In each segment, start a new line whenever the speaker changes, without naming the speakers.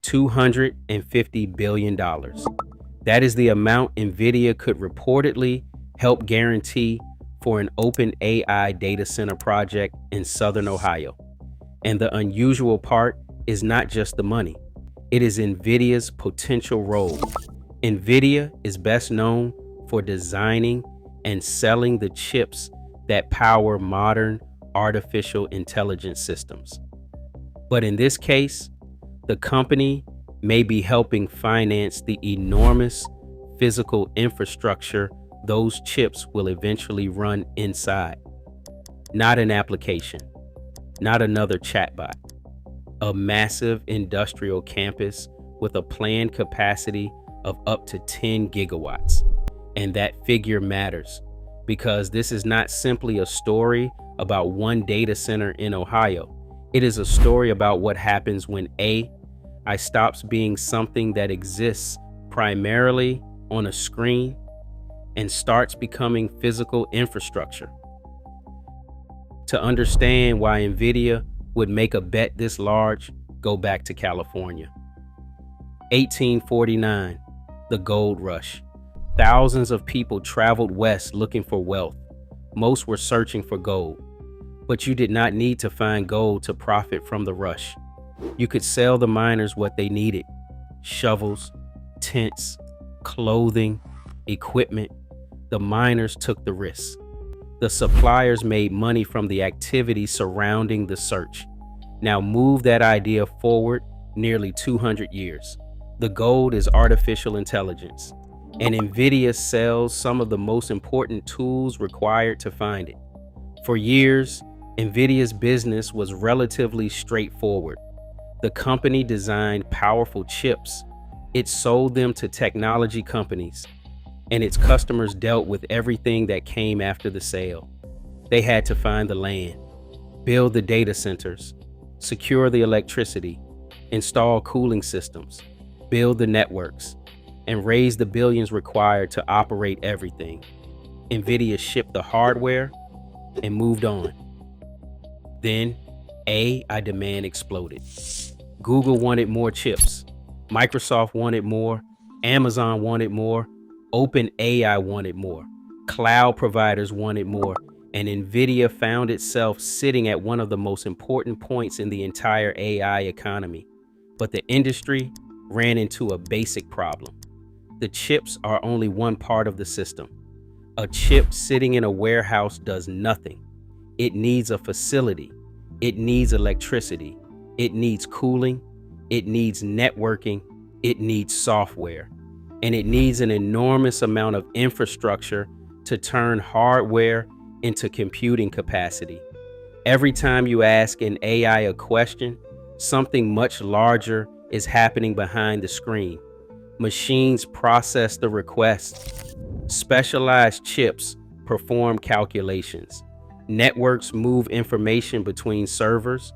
$250 billion. That is the amount Nvidia could reportedly help guarantee for an OpenAI data center project in Southern Ohio. And the unusual part is not just the money, it is Nvidia's potential role. Nvidia is best known for designing and selling the chips that power modern artificial intelligence systems. But in this case, the company may be helping finance the enormous physical infrastructure those chips will eventually run inside. Not an application, not another chatbot. A massive industrial campus with a planned capacity of up to 10 gigawatts. And that figure matters because this is not simply a story about one data center in Ohio. It is a story about what happens when AI stops being something that exists primarily on a screen and starts becoming physical infrastructure. To understand why Nvidia would make a bet this large, go back to California. 1849, the gold rush. Thousands of people traveled west looking for wealth. Most were searching for gold. But you did not need to find gold to profit from the rush. You could sell the miners what they needed: shovels, tents, clothing, equipment. The miners took the risks. The suppliers made money from the activity surrounding the search. Now move that idea forward nearly 200 years. The gold is artificial intelligence, and Nvidia sells some of the most important tools required to find it. For years, Nvidia's business was relatively straightforward. The company designed powerful chips. It sold them to technology companies, and its customers dealt with everything that came after the sale. They had to find the land, build the data centers, secure the electricity, install cooling systems, build the networks, and raise the billions required to operate everything. Nvidia shipped the hardware and moved on. Then, AI demand exploded. Google wanted more chips. Microsoft wanted more. Amazon wanted more. OpenAI wanted more. Cloud providers wanted more. And Nvidia found itself sitting at one of the most important points in the entire AI economy. But the industry ran into a basic problem. The chips are only one part of the system. A chip sitting in a warehouse does nothing. It needs a facility. It needs electricity. It needs cooling. It needs networking. It needs software. And it needs an enormous amount of infrastructure to turn hardware into computing capacity. Every time you ask an AI a question, something much larger is happening behind the screen. Machines process the request. Specialized chips perform calculations. Networks move information between servers.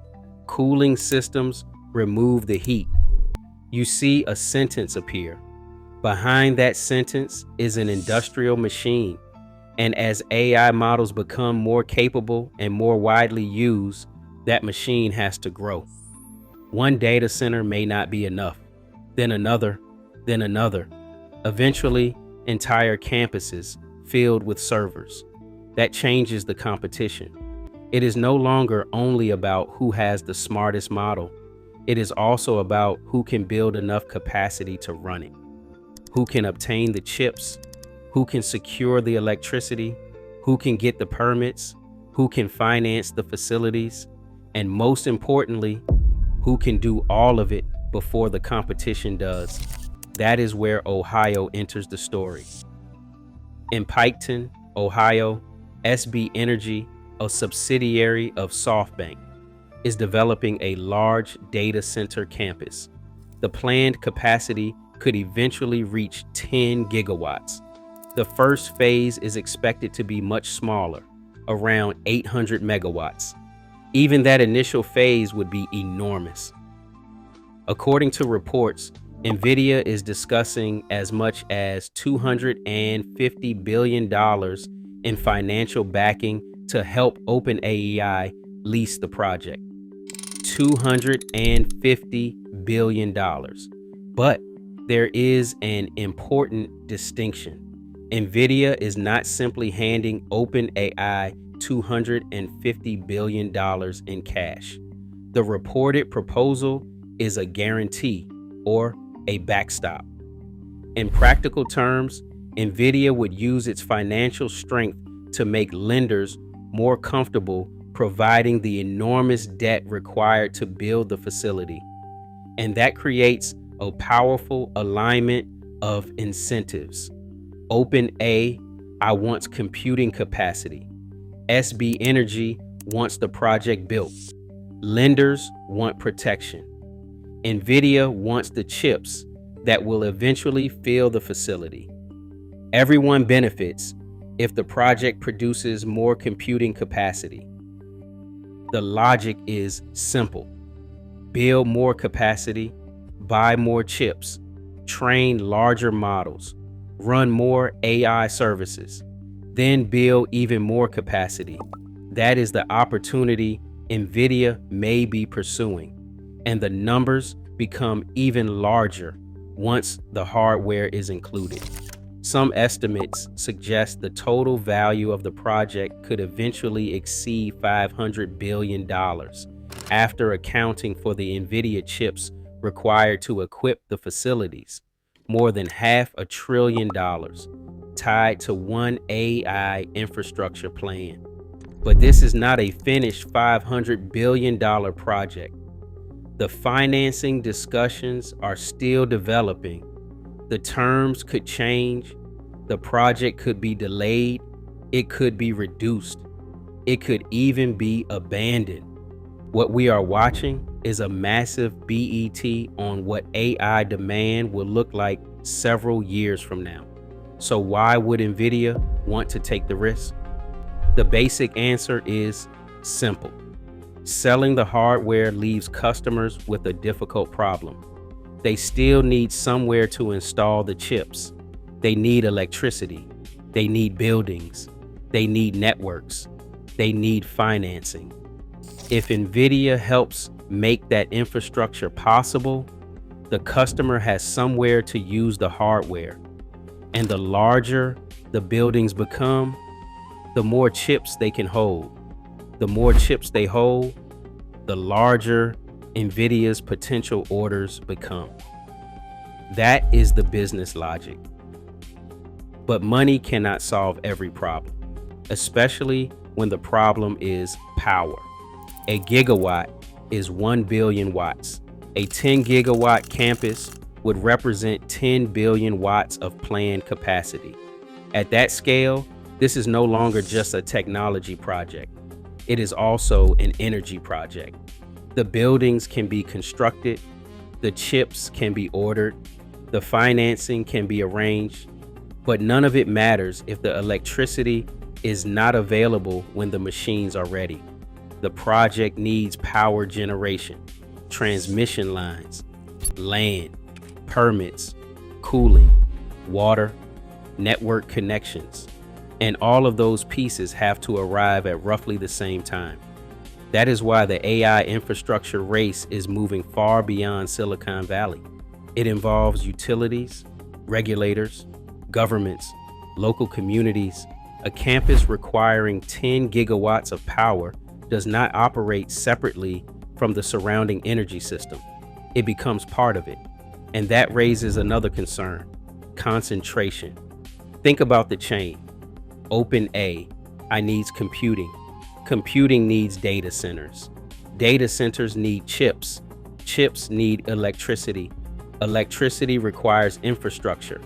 Cooling systems remove the heat. You see a sentence appear. Behind that sentence is an industrial machine. And as AI models become more capable and more widely used, that machine has to grow. One data center may not be enough. Then another, then another. Eventually, entire campuses filled with servers. That changes the competition. It is no longer only about who has the smartest model. It is also about who can build enough capacity to run it, who can obtain the chips, who can secure the electricity, who can get the permits, who can finance the facilities, and most importantly, who can do all of it before the competition does. That is where Ohio enters the story. In Piketon, Ohio, SB Energy, a subsidiary of SoftBank, is developing a large data center campus. The planned capacity could eventually reach 10 gigawatts. The first phase is expected to be much smaller, around 800 megawatts. Even that initial phase would be enormous. According to reports, Nvidia is discussing as much as $250 billion in financial backing to help OpenAI lease the project. $250 billion. But there is an important distinction. Nvidia is not simply handing OpenAI $250 billion in cash. The reported proposal is a guarantee or a backstop. In practical terms, Nvidia would use its financial strength to make lenders more comfortable providing the enormous debt required to build the facility. And that creates a powerful alignment of incentives. OpenAI wants computing capacity. SB Energy wants the project built. Lenders want protection. Nvidia wants the chips that will eventually fill the facility. Everyone benefits if the project produces more computing capacity. The logic is simple. Build more capacity, buy more chips, train larger models, run more AI services, then build even more capacity. That is the opportunity Nvidia may be pursuing, and the numbers become even larger once the hardware is included. Some estimates suggest the total value of the project could eventually exceed $500 billion after accounting for the Nvidia chips required to equip the facilities. More than $500 billion tied to one AI infrastructure plan. But this is not a finished $500 billion project. The financing discussions are still developing. The terms could change. The project could be delayed. It could be reduced. It could even be abandoned. What we are watching is a massive BET on what AI demand will look like several years from now. So why would Nvidia want to take the risk? The basic answer is simple. Selling the hardware leaves customers with a difficult problem. They still need somewhere to install the chips. They need electricity. They need buildings. They need networks. They need financing. If Nvidia helps make that infrastructure possible, the customer has somewhere to use the hardware. And the larger the buildings become, the more chips they can hold. The more chips they hold, the larger Nvidia's potential orders become. That is the business logic. But money cannot solve every problem, especially when the problem is power. A gigawatt is 1 billion watts. A 10 gigawatt campus would represent 10 billion watts of planned capacity. At that scale, this is no longer just a technology project. It is also an energy project. The buildings can be constructed, the chips can be ordered, the financing can be arranged, but none of it matters if the electricity is not available when the machines are ready. The project needs power generation, transmission lines, land, permits, cooling, water, network connections, and all of those pieces have to arrive at roughly the same time. That is why the AI infrastructure race is moving far beyond Silicon Valley. It involves utilities, regulators, governments, local communities. A campus requiring 10 gigawatts of power does not operate separately from the surrounding energy system. It becomes part of it. And that raises another concern: concentration. Think about the chain. OpenAI needs computing. Computing needs data centers. Data centers need chips. Chips need electricity. Electricity requires infrastructure.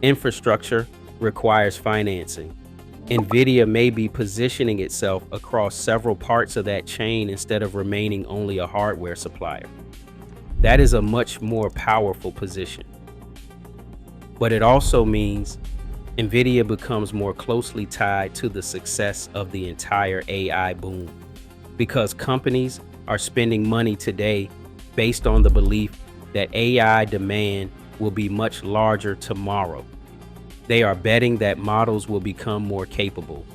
Infrastructure requires financing. Nvidia may be positioning itself across several parts of that chain instead of remaining only a hardware supplier. That is a much more powerful position. But it also means Nvidia becomes more closely tied to the success of the entire AI boom, because companies are spending money today based on the belief that AI demand will be much larger tomorrow. They are betting that models will become more capable.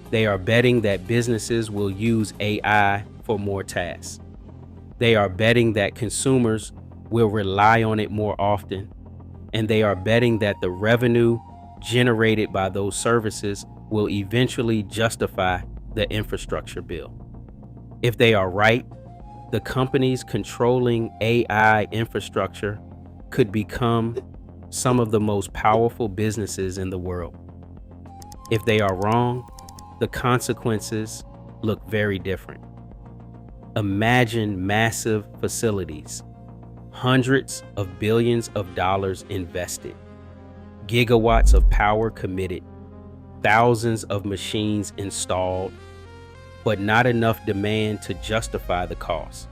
They are betting that businesses will use AI for more tasks. They are betting that consumers will rely on it more often, and they are betting that the revenue generated by those services will eventually justify the infrastructure bill. If they are right, the companies controlling AI infrastructure could become some of the most powerful businesses in the world. If they are wrong, the consequences look very different. Imagine massive facilities, hundreds of billions of dollars invested, gigawatts of power committed, thousands of machines installed, but not enough demand to justify the cost.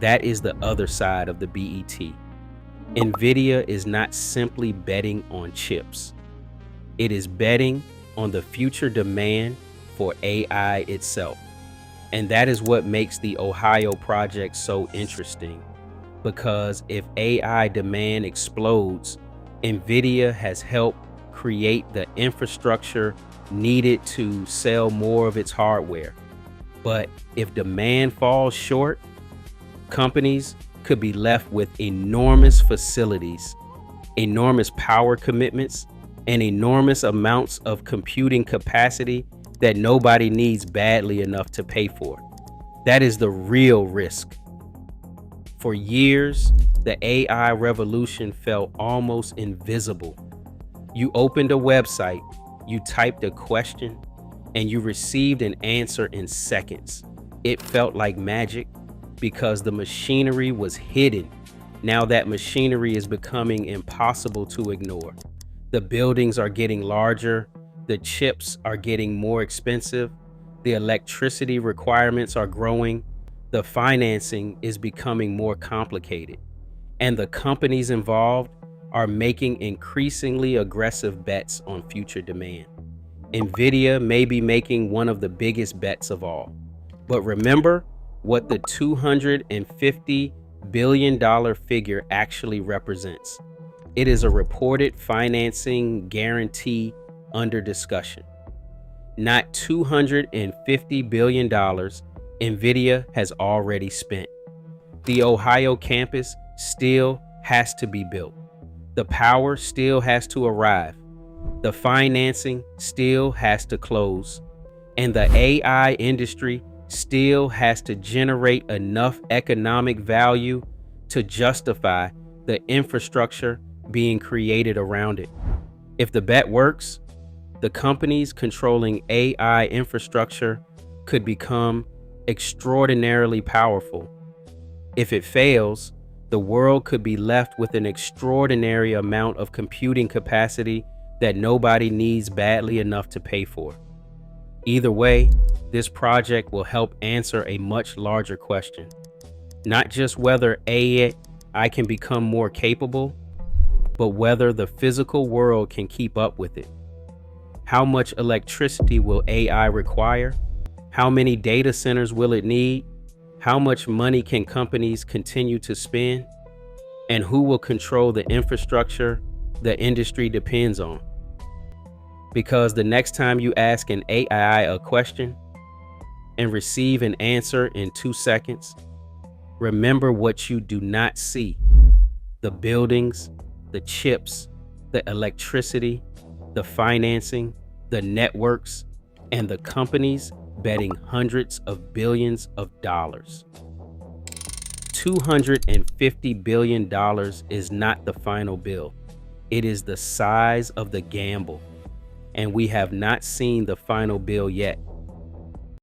That is the other side of the BET. Nvidia is not simply betting on chips. It is betting on the future demand for AI itself. And that is what makes the Ohio project so interesting, because if AI demand explodes, Nvidia has helped create the infrastructure needed to sell more of its hardware. But if demand falls short, companies could be left with enormous facilities, enormous power commitments, and enormous amounts of computing capacity that nobody needs badly enough to pay for. That is the real risk. For years, the AI revolution felt almost invisible. You opened a website, you typed a question, and you received an answer in seconds. It felt like magic because the machinery was hidden. Now that machinery is becoming impossible to ignore. The buildings are getting larger, the chips are getting more expensive, the electricity requirements are growing, the financing is becoming more complicated, and the companies involved are making increasingly aggressive bets on future demand. Nvidia may be making one of the biggest bets of all. But remember what the $250 billion figure actually represents. It is a reported financing guarantee under discussion. Not $250 billion Nvidia has already spent. The Ohio campus still has to be built. The power still has to arrive. The financing still has to close. And the AI industry still has to generate enough economic value to justify the infrastructure being created around it. If the bet works, the companies controlling AI infrastructure could become extraordinarily powerful. If it fails, the world could be left with an extraordinary amount of computing capacity that nobody needs badly enough to pay for. Either way, this project will help answer a much larger question. Not just whether AI can become more capable, but whether the physical world can keep up with it. How much electricity will AI require? How many data centers will it need? How much money can companies continue to spend? And who will control the infrastructure the industry depends on? Because the next time you ask an AI a question and receive an answer in 2 seconds, remember what you do not see: the buildings, the chips, the electricity, the financing, the networks, and the companies betting hundreds of billions of dollars. $250 billion is not the final bill. It is the size of the gamble. And we have not seen the final bill yet.